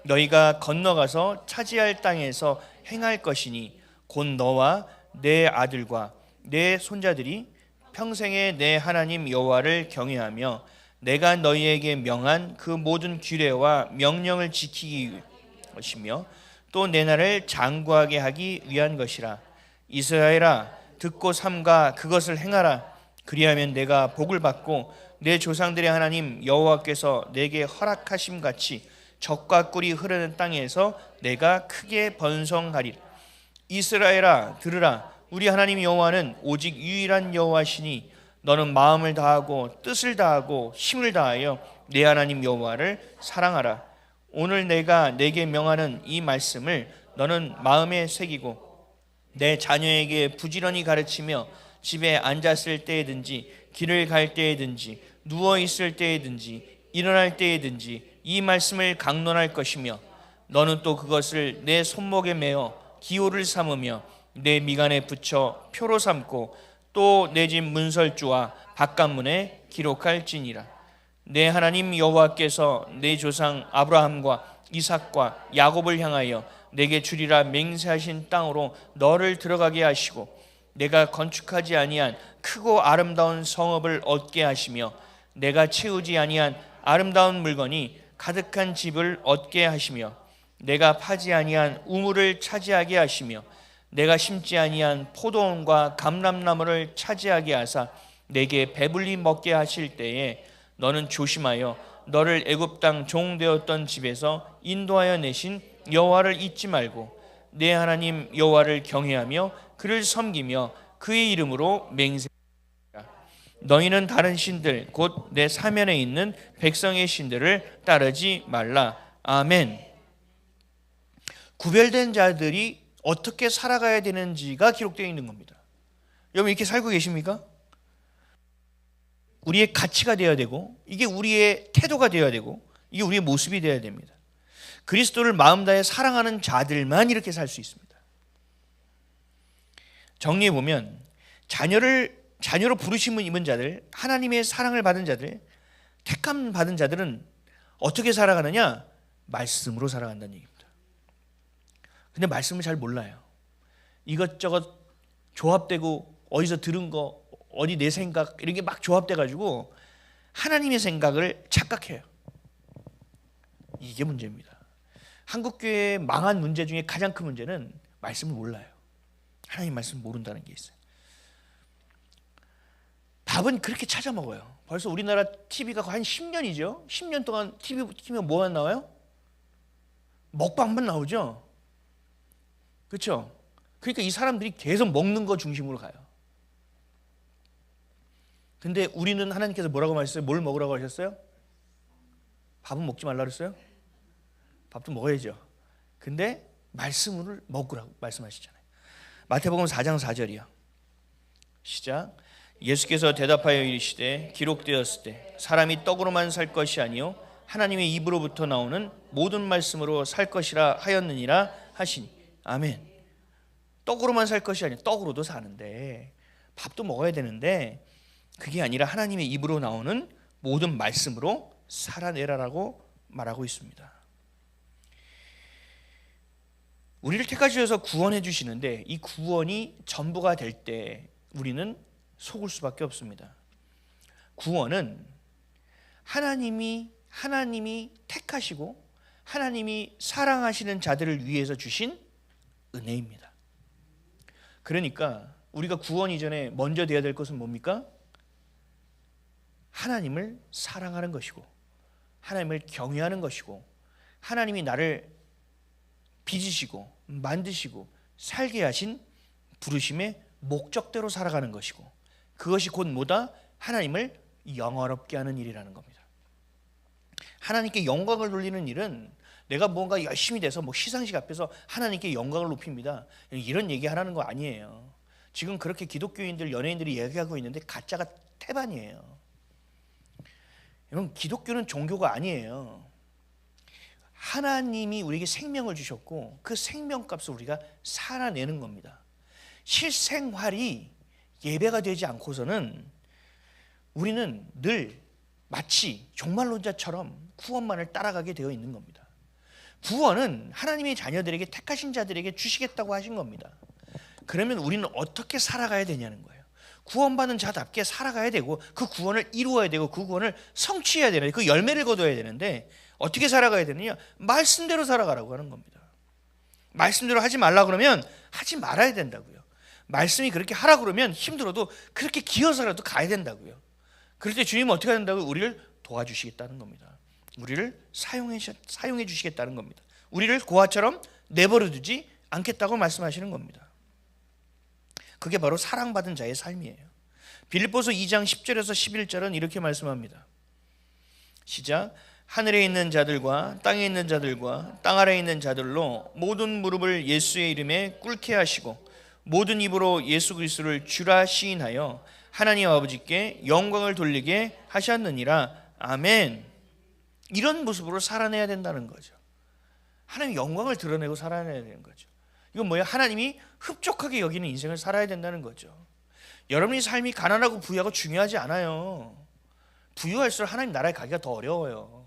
너희가 건너가서 차지할 땅에서 행할 것이니 곧 너와 내 아들과 내 손자들이 평생에 내 하나님 여호와를 경외하며 내가 너희에게 명한 그 모든 규례와 명령을 지키기 것이며 또 내 나라를 장구하게 하기 위한 것이라. 이스라엘아 듣고 삼가 그것을 행하라. 그리하면 내가 복을 받고 내 조상들의 하나님 여호와께서 내게 허락하심 같이 젖과 꿀이 흐르는 땅에서 내가 크게 번성하리라. 이스라엘아 들으라. 우리 하나님 여호와는 오직 유일한 여호와시니 너는 마음을 다하고 뜻을 다하고 힘을 다하여 내 하나님 여호와를 사랑하라. 오늘 내가 내게 명하는 이 말씀을 너는 마음에 새기고 내 자녀에게 부지런히 가르치며 집에 앉았을 때에든지 길을 갈 때에든지 누워 있을 때에든지 일어날 때에든지 이 말씀을 강론할 것이며 너는 또 그것을 내 손목에 메어 기호를 삼으며 내 미간에 붙여 표로 삼고 또 내 집 문설주와 바깥문에 기록할지니라. 내 하나님 여호와께서 내 조상 아브라함과 이삭과 야곱을 향하여 내게 주리라 맹세하신 땅으로 너를 들어가게 하시고 내가 건축하지 아니한 크고 아름다운 성읍을 얻게 하시며 내가 채우지 아니한 아름다운 물건이 가득한 집을 얻게 하시며 내가 파지 아니한 우물을 차지하게 하시며 내가 심지 아니한 포도원과 감람나무를 차지하게 하사 내게 배불리 먹게 하실 때에 너는 조심하여 너를 애굽 땅 종되었던 집에서 인도하여 내신 여호와를 잊지 말고 내 하나님 여호와를 경외하며 그를 섬기며 그의 이름으로 맹세하라. 너희는 다른 신들 곧 내 사면에 있는 백성의 신들을 따르지 말라. 아멘. 구별된 자들이 어떻게 살아가야 되는지가 기록되어 있는 겁니다. 여러분 이렇게 살고 계십니까? 우리의 가치가 되어야 되고 이게 우리의 태도가 되어야 되고 이게 우리의 모습이 되어야 됩니다. 그리스도를 마음 다해 사랑하는 자들만 이렇게 살 수 있습니다. 정리해 보면 자녀로 부르심을 입은 자들, 하나님의 사랑을 받은 자들, 택함 받은 자들은 어떻게 살아가느냐? 말씀으로 살아간다는 얘기입니다. 근데 말씀을 잘 몰라요. 이것저것 조합되고 어디서 들은 거, 어디 내 생각 이런 게 막 조합돼가지고 하나님의 생각을 착각해요. 이게 문제입니다. 한국교회의 망한 문제 중에 가장 큰 문제는 말씀을 몰라요. 하나님 말씀을 모른다는 게 있어요. 밥은 그렇게 찾아 먹어요. 벌써 우리나라 TV가 한 10년이죠. 10년 동안 TV 키면 뭐가 나와요? 먹방만 나오죠. 그렇죠? 그러니까 이 사람들이 계속 먹는 거 중심으로 가요. 근데 우리는 하나님께서 뭐라고 말했어요? 뭘 먹으라고 하셨어요? 밥은 먹지 말라 그랬어요? 밥도 먹어야죠. 근데 말씀을 먹으라고 말씀하시잖아요. 마태복음 4장 4절이요. 시작. 예수께서 대답하여 이르시되 기록되었을 때 사람이 떡으로만 살 것이 아니요 하나님의 입으로부터 나오는 모든 말씀으로 살 것이라 하였느니라 하시니. 아멘. 떡으로만 살 것이 아니라 떡으로도 사는데 밥도 먹어야 되는데 그게 아니라 하나님의 입으로 나오는 모든 말씀으로 살아내라라고 말하고 있습니다. 우리를 택하셔서 구원해 주시는데 이 구원이 전부가 될 때 우리는 속을 수밖에 없습니다. 구원은 하나님이 택하시고 하나님이 사랑하시는 자들을 위해서 주신 은혜입니다. 그러니까 우리가 구원 이전에 먼저 돼야 될 것은 뭡니까? 하나님을 사랑하는 것이고 하나님을 경외하는 것이고 하나님이 나를 빚으시고 만드시고 살게 하신 부르심의 목적대로 살아가는 것이고 그것이 곧 뭐다? 하나님을 영화롭게 하는 일이라는 겁니다. 하나님께 영광을 돌리는 일은 내가 뭔가 열심히 돼서 뭐 시상식 앞에서 하나님께 영광을 높입니다, 이런 얘기 하라는 거 아니에요. 지금 그렇게 기독교인들, 연예인들이 얘기하고 있는데 가짜가 태반이에요. 여러분, 기독교는 종교가 아니에요. 하나님이 우리에게 생명을 주셨고 그 생명값을 우리가 살아내는 겁니다. 실생활이 예배가 되지 않고서는 우리는 늘 마치 종말론자처럼 구원만을 따라가게 되어 있는 겁니다. 구원은 하나님의 자녀들에게, 택하신 자들에게 주시겠다고 하신 겁니다. 그러면 우리는 어떻게 살아가야 되냐는 거예요. 구원받은 자답게 살아가야 되고 그 구원을 이루어야 되고 그 구원을 성취해야 되는데 그 열매를 거둬야 되는데 어떻게 살아가야 되느냐? 말씀대로 살아가라고 하는 겁니다. 말씀대로 하지 말라 그러면 하지 말아야 된다고요. 말씀이 그렇게 하라 그러면 힘들어도 그렇게 기어서라도 가야 된다고요. 그럴 때 주님은 어떻게 한다고요? 우리를 도와주시겠다는 겁니다. 우리를 사용해 주시겠다는 겁니다. 우리를 고아처럼 내버려 두지 않겠다고 말씀하시는 겁니다. 그게 바로 사랑받은 자의 삶이에요. 빌립보서 2장 10절에서 11절은 이렇게 말씀합니다. 시작. 하늘에 있는 자들과 땅에 있는 자들과 땅 아래에 있는 자들로 모든 무릎을 예수의 이름에 꿇게 하시고 모든 입으로 예수 그리스도를 주라 시인하여 하나님 아버지께 영광을 돌리게 하셨느니라. 아멘. 이런 모습으로 살아내야 된다는 거죠. 하나님 영광을 드러내고 살아내야 되는 거죠. 이건 뭐예요? 하나님이 흡족하게 여기는 인생을 살아야 된다는 거죠. 여러분의 삶이 가난하고 부유하고 중요하지 않아요. 부유할수록 하나님 나라에 가기가 더 어려워요.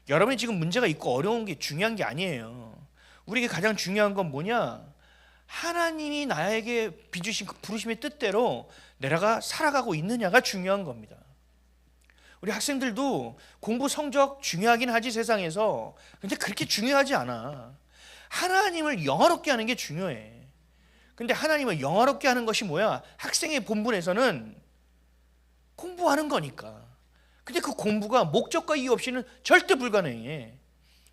여러분이 지금 문제가 있고 어려운 게 중요한 게 아니에요. 우리에게 가장 중요한 건 뭐냐? 하나님이 나에게 빚으신 그 부르심의 뜻대로 내가 살아가고 있느냐가 중요한 겁니다. 우리 학생들도 공부 성적 중요하긴 하지 세상에서. 근데 그렇게 중요하지 않아. 하나님을 영화롭게 하는 게 중요해. 근데 하나님을 영화롭게 하는 것이 뭐야? 학생의 본분에서는 공부하는 거니까. 근데 그 공부가 목적과 이유 없이는 절대 불가능해.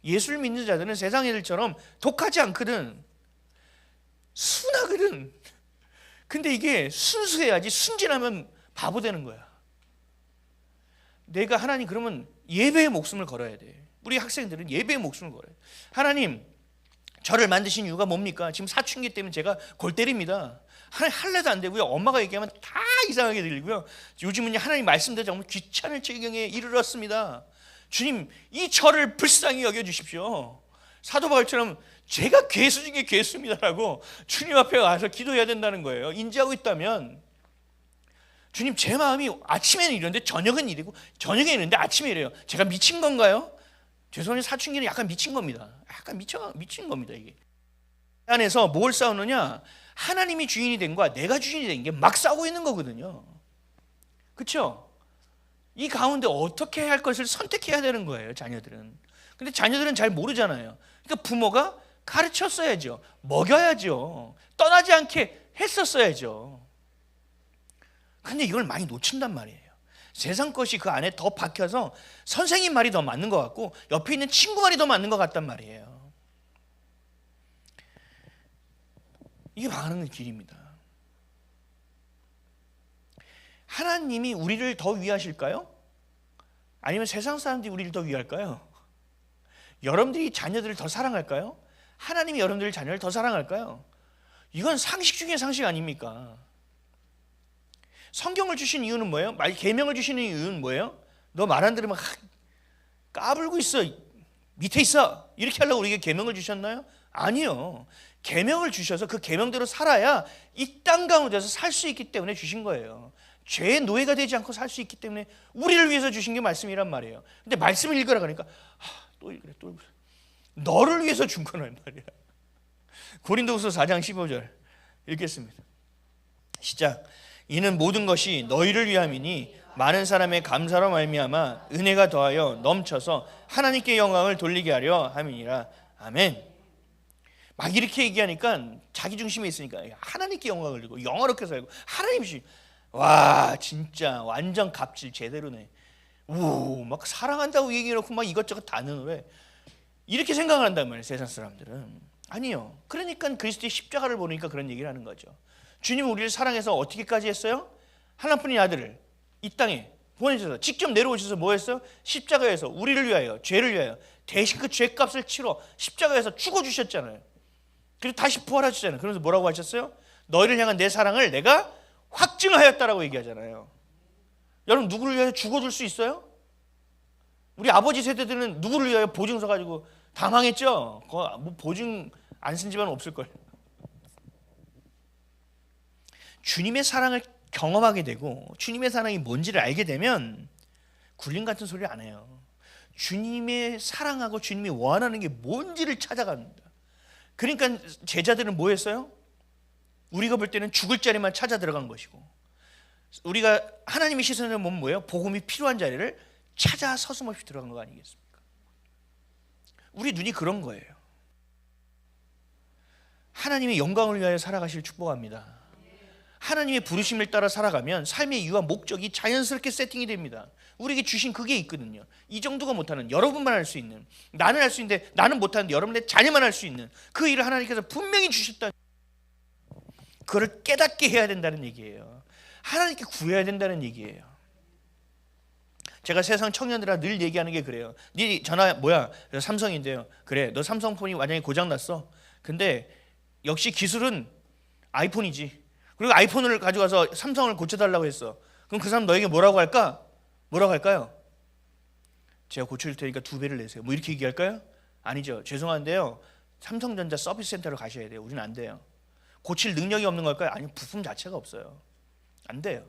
예수를 믿는 자들은 세상 애들처럼 독하지 않거든. 순하거든. 근데 이게 순수해야지, 순진하면 바보 되는 거야. 내가 하나님 그러면 예배의 목숨을 걸어야 돼. 우리 학생들은 예배의 목숨을 걸어야 돼. 하나님, 저를 만드신 이유가 뭡니까? 지금 사춘기 때문에 제가 골 때립니다. 하나님 할래도 안 되고요. 엄마가 얘기하면 다 이상하게 들리고요. 요즘은 하나님 말씀대로 정말 귀찮은 지경에 이르렀습니다. 주님, 이 저를 불쌍히 여겨주십시오. 사도 바울처럼 제가 괴수 중에 괴수입니다라고 주님 앞에 와서 기도해야 된다는 거예요. 인지하고 있다면 주님, 제 마음이 아침에는 이런데 저녁은 이래고 저녁에 이런데 아침에 이래요. 제가 미친 건가요? 죄송해요. 사춘기는 약간 미친 겁니다. 약간 미친 겁니다. 이게 안에서 뭘 싸우느냐? 하나님이 주인이 된 거와 내가 주인이 된 게 막 싸우고 있는 거거든요. 그렇죠? 이 가운데 어떻게 할 것을 선택해야 되는 거예요, 자녀들은. 근데 자녀들은 잘 모르잖아요. 그러니까 부모가 가르쳤어야죠. 먹여야죠. 떠나지 않게 했었어야죠. 근데 이걸 많이 놓친단 말이에요. 세상 것이 그 안에 더 박혀서 선생님 말이 더 맞는 것 같고 옆에 있는 친구 말이 더 맞는 것 같단 말이에요. 이게 망하는 길입니다. 하나님이 우리를 더 위하실까요? 아니면 세상 사람들이 우리를 더 위할까요? 여러분들이 자녀들을 더 사랑할까요? 하나님이 여러분들 자녀를 더 사랑할까요? 이건 상식 중에 상식 아닙니까? 성경을 주신 이유는 뭐예요? 계명을 주시는 이유는 뭐예요? 너 말 안 들으면 까불고 있어, 밑에 있어, 이렇게 하려고 우리에게 계명을 주셨나요? 아니요. 계명을 주셔서 그 계명대로 살아야 이 땅 가운데서 살 수 있기 때문에 주신 거예요. 죄의 노예가 되지 않고 살 수 있기 때문에 우리를 위해서 주신 게 말씀이란 말이에요. 근데 말씀을 읽으라 그러니까 또 읽으래, 또 읽으래. 너를 위해서 준 거란 말이야. 고린도후서 4장 15절 읽겠습니다. 시작. 이는 모든 것이 너희를 위함이니 많은 사람의 감사로 말미암아 은혜가 더하여 넘쳐서 하나님께 영광을 돌리게 하려 함이니라. 아멘. 막 이렇게 얘기하니까 자기 중심에 있으니까 하나님께 영광을 들고 영화롭게 살고 하나님이 와 진짜 완전 갑질 제대로네. 오, 막 사랑한다고 얘기해놓고 막 이것저것 다 넣으래. 이렇게 생각을 한단 말이에요, 세상 사람들은. 아니요. 그러니까 그리스도의 십자가를 보니까 그런 얘기를 하는 거죠. 주님은 우리를 사랑해서 어떻게까지 했어요? 하나뿐인 아들을 이 땅에 보내셔서 직접 내려오셔서 뭐 했어요? 십자가에서 우리를 위하여, 죄를 위하여 대신 그 죄값을 치러 십자가에서 죽어주셨잖아요. 그리고 다시 부활하셨잖아요. 그래서 뭐라고 하셨어요? 너희를 향한 내 사랑을 내가 확증하였다라고 얘기하잖아요. 여러분 누구를 위하여 죽어줄 수 있어요? 우리 아버지 세대들은 누구를 위하여 보증 서가지고 다 망했죠? 뭐 보증 안 쓴 집안은 없을걸. 주님의 사랑을 경험하게 되고 주님의 사랑이 뭔지를 알게 되면 굴림 같은 소리를 안 해요. 주님의 사랑하고 주님이 원하는 게 뭔지를 찾아갑니다. 그러니까 제자들은 뭐 했어요? 우리가 볼 때는 죽을 자리만 찾아 들어간 것이고, 우리가 하나님의 시선을 보면 뭐예요? 복음이 필요한 자리를 찾아 서슴없이 들어간 거 아니겠습니까? 우리 눈이 그런 거예요. 하나님의 영광을 위하여 살아가시길 축복합니다. 하나님의 부르심을 따라 살아가면 삶의 이유와 목적이 자연스럽게 세팅이 됩니다. 우리에게 주신 그게 있거든요. 이 정도가 못하는, 여러분만 할 수 있는, 나는 할 수 있는데 나는 못하는데 여러분의 자녀만 할 수 있는 그 일을 하나님께서 분명히 주셨다. 그걸 깨닫게 해야 된다는 얘기예요. 하나님께 구해야 된다는 얘기예요. 제가 세상 청년들아 늘 얘기하는 게 그래요. 네 전화 뭐야? 삼성인데요. 그래, 너 삼성폰이 완전히 고장났어. 근데 역시 기술은 아이폰이지. 그리고 아이폰을 가져가서 삼성을 고쳐달라고 했어. 그럼 그 사람 너에게 뭐라고 할까? 뭐라고 할까요? 제가 고쳐줄 테니까 2배를 내세요. 뭐 이렇게 얘기할까요? 아니죠. 죄송한데요, 삼성전자 서비스 센터로 가셔야 돼요. 우리는 안 돼요. 고칠 능력이 없는 걸까요? 아니요, 부품 자체가 없어요. 안 돼요.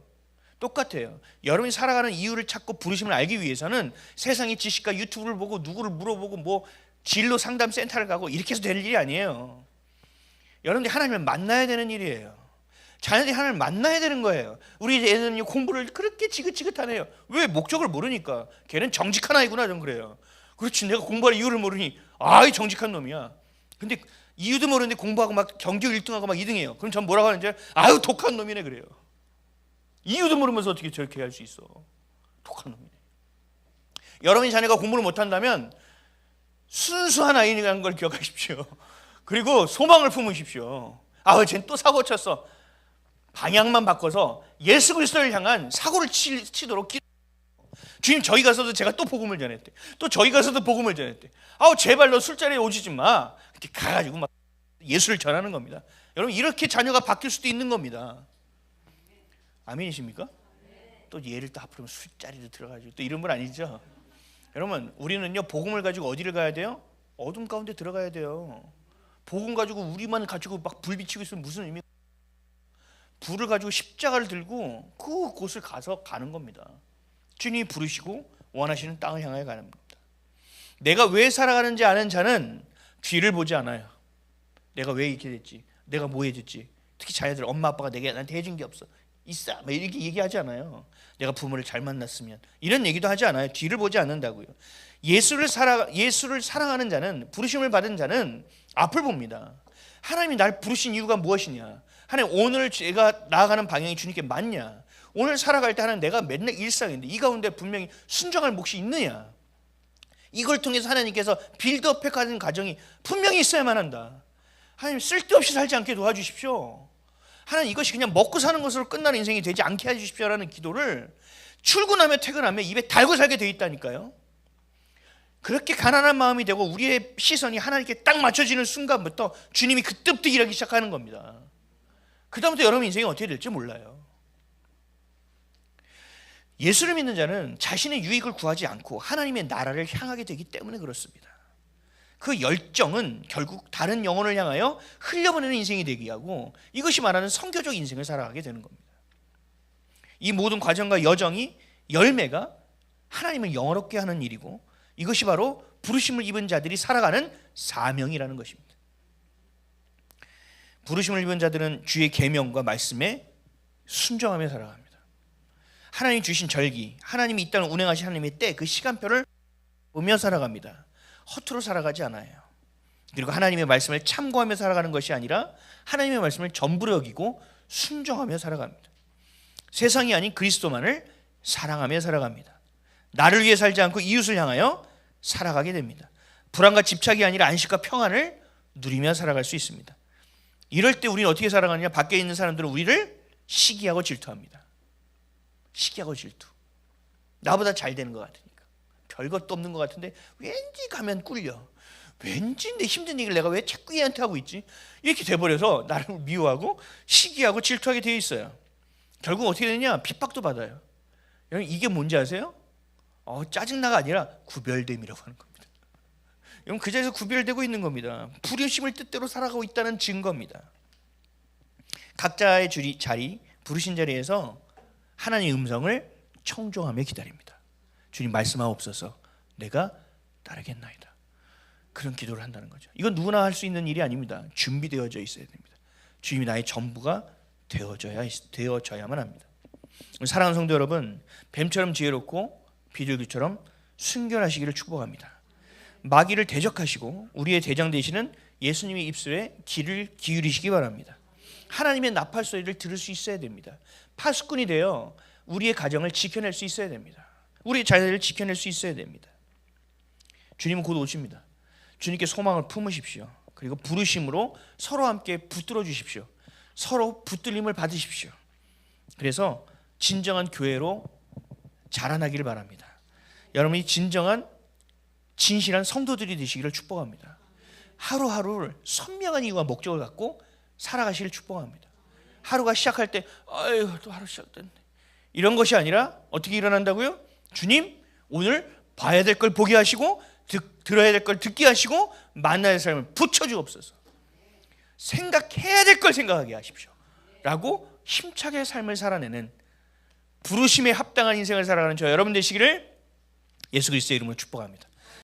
똑같아요. 여러분이 살아가는 이유를 찾고 부르심을 알기 위해서는 세상의 지식과 유튜브를 보고 누구를 물어보고 뭐 진로 상담 센터를 가고 이렇게 해서 될 일이 아니에요. 여러분들이 하나님을 만나야 되는 일이에요. 자녀들이 하나님을 만나야 되는 거예요. 우리 애는 공부를 그렇게 지긋지긋하네요. 왜? 목적을 모르니까. 걔는 정직한 아이구나, 좀 그래요. 그렇지, 내가 공부할 이유를 모르니 아이 정직한 놈이야. 근데 이유도 모르는데 공부하고 막 경력 1등하고 막 2등해요. 그럼 전 뭐라고 하는지 아유 독한 놈이네 그래요. 이유도 모르면서 어떻게 저렇게 할 수 있어? 독한 놈이네. 여러분이 자녀가 공부를 못한다면 순수한 아이라는 걸 기억하십시오. 그리고 소망을 품으십시오. 아, 쟤는 또 사고 쳤어. 방향만 바꿔서 예수 그리스도를 향한 사고를 치도록 주님, 저희 가서도 제가 또 복음을 전했대. 또 저희 가서도 복음을 전했대. 아우 제발 너 술자리에 오지 마. 이렇게 가가지고 막 예수를 전하는 겁니다. 여러분 이렇게 자녀가 바뀔 수도 있는 겁니다. 아멘이십니까? 또 얘를 또 앞으로 술자리로 들어가지고 또 이런 분 아니죠? 여러분 우리는요 복음을 가지고 어디를 가야 돼요? 어둠 가운데 들어가야 돼요. 복음 가지고 우리만 가지고 막 불 비치고 있으면 무슨 의미가? 불을 가지고 십자가를 들고 그곳을 가서 가는 겁니다. 주님이 부르시고 원하시는 땅을 향하여 가는 겁니다. 내가 왜 살아가는지 아는 자는 뒤를 보지 않아요. 내가 왜 이렇게 됐지? 내가 뭐 해줬지? 특히 자녀들, 엄마 아빠가 나한테 해준 게 없어. 있어. 막 이렇게 얘기하지 않아요. 내가 부모를 잘 만났으면 이런 얘기도 하지 않아요. 뒤를 보지 않는다고요. 예수를 사랑하는 자는, 부르심을 받은 자는 앞을 봅니다. 하나님이 날 부르신 이유가 무엇이냐? 하나님 오늘 제가 나아가는 방향이 주님께 맞냐? 오늘 살아갈 때 하나님 내가 맨날 일상인데 이 가운데 분명히 순종할 몫이 있느냐? 이걸 통해서 하나님께서 빌드업해가는 과정이 분명히 있어야만 한다. 하나님 쓸데없이 살지 않게 도와주십시오. 하나님 이것이 그냥 먹고 사는 것으로 끝나는 인생이 되지 않게 해주십시오라는 기도를 출근하며 퇴근하며 입에 달고 살게 돼 있다니까요. 그렇게 가난한 마음이 되고 우리의 시선이 하나님께 딱 맞춰지는 순간부터 주님이 그때부터 일하기 시작하는 겁니다. 그 다음부터 여러분 인생이 어떻게 될지 몰라요. 예수를 믿는 자는 자신의 유익을 구하지 않고 하나님의 나라를 향하게 되기 때문에 그렇습니다. 그 열정은 결국 다른 영혼을 향하여 흘려보내는 인생이 되게 하고 이것이 말하는 선교적 인생을 살아가게 되는 겁니다. 이 모든 과정과 여정이 열매가 하나님을 영화롭게 하는 일이고 이것이 바로 부르심을 입은 자들이 살아가는 사명이라는 것입니다. 부르심을 입은 자들은 주의 계명과 말씀에 순종하며 살아갑니다. 하나님 주신 절기, 하나님이 이 땅을 운행하신 하나님의 때 그 시간표를 보며 살아갑니다. 허투루 살아가지 않아요. 그리고 하나님의 말씀을 참고하며 살아가는 것이 아니라 하나님의 말씀을 전부로 여기고 순종하며 살아갑니다. 세상이 아닌 그리스도만을 사랑하며 살아갑니다. 나를 위해 살지 않고 이웃을 향하여 살아가게 됩니다. 불안과 집착이 아니라 안식과 평안을 누리며 살아갈 수 있습니다. 이럴 때 우리는 어떻게 살아가느냐? 밖에 있는 사람들은 우리를 시기하고 질투합니다. 시기하고 질투. 나보다 잘 되는 것 같으니까, 별것도 없는 것 같은데 왠지 가면 꿀려, 왠지 내 힘든 얘기를 내가 왜 자꾸 얘한테 하고 있지, 이렇게 돼버려서 나를 미워하고 시기하고 질투하게 되어 있어요. 결국 어떻게 되느냐? 핍박도 받아요. 여러분, 이게 뭔지 아세요? 짜증나가 아니라 구별됨이라고 하는 겁니다. 여러분, 그 자리에서 구별되고 있는 겁니다. 부르심을 뜻대로 살아가고 있다는 증거입니다. 각자의 자리, 부르신 자리에서 하나님의 음성을 청종하며 기다립니다. 주님 말씀하옵소서, 내가 따르겠나이다. 그런 기도를 한다는 거죠. 이건 누구나 할 수 있는 일이 아닙니다. 준비되어져 있어야 됩니다. 주님이 나의 전부가 되어져야만 합니다. 사랑하는 성도 여러분, 뱀처럼 지혜롭고 비둘기처럼 순결하시기를 축복합니다. 마귀를 대적하시고 우리의 대장 되시는 예수님의 입술에 귀를 기울이시기 바랍니다. 하나님의 나팔 소리를 들을 수 있어야 됩니다. 파수꾼이 되어 우리의 가정을 지켜낼 수 있어야 됩니다. 우리의 자녀를 지켜낼 수 있어야 됩니다. 주님은 곧 오십니다. 주님께 소망을 품으십시오. 그리고 부르심으로 서로 함께 붙들어 주십시오. 서로 붙들림을 받으십시오. 그래서 진정한 교회로 자라나기를 바랍니다. 여러분이 진정한 진실한 성도들이 되시기를 축복합니다. 하루하루를 선명한 이유와 목적을 갖고 살아가시기를 축복합니다. 하루가 시작할 때 아유 또 하루 시작됐네, 이런 것이 아니라 어떻게 일어난다고요? 주님, 오늘 봐야 될 걸 보게 하시고 들어야 될 걸 듣게 하시고 만나야 될 삶을 붙여주옵소서. 생각해야 될 걸 생각하게 하십시오 라고 힘차게 삶을 살아내는 부르심에 합당한 인생을 살아가는 저 여러분 되시기를 예수 그리스도의 이름으로 축복합니다.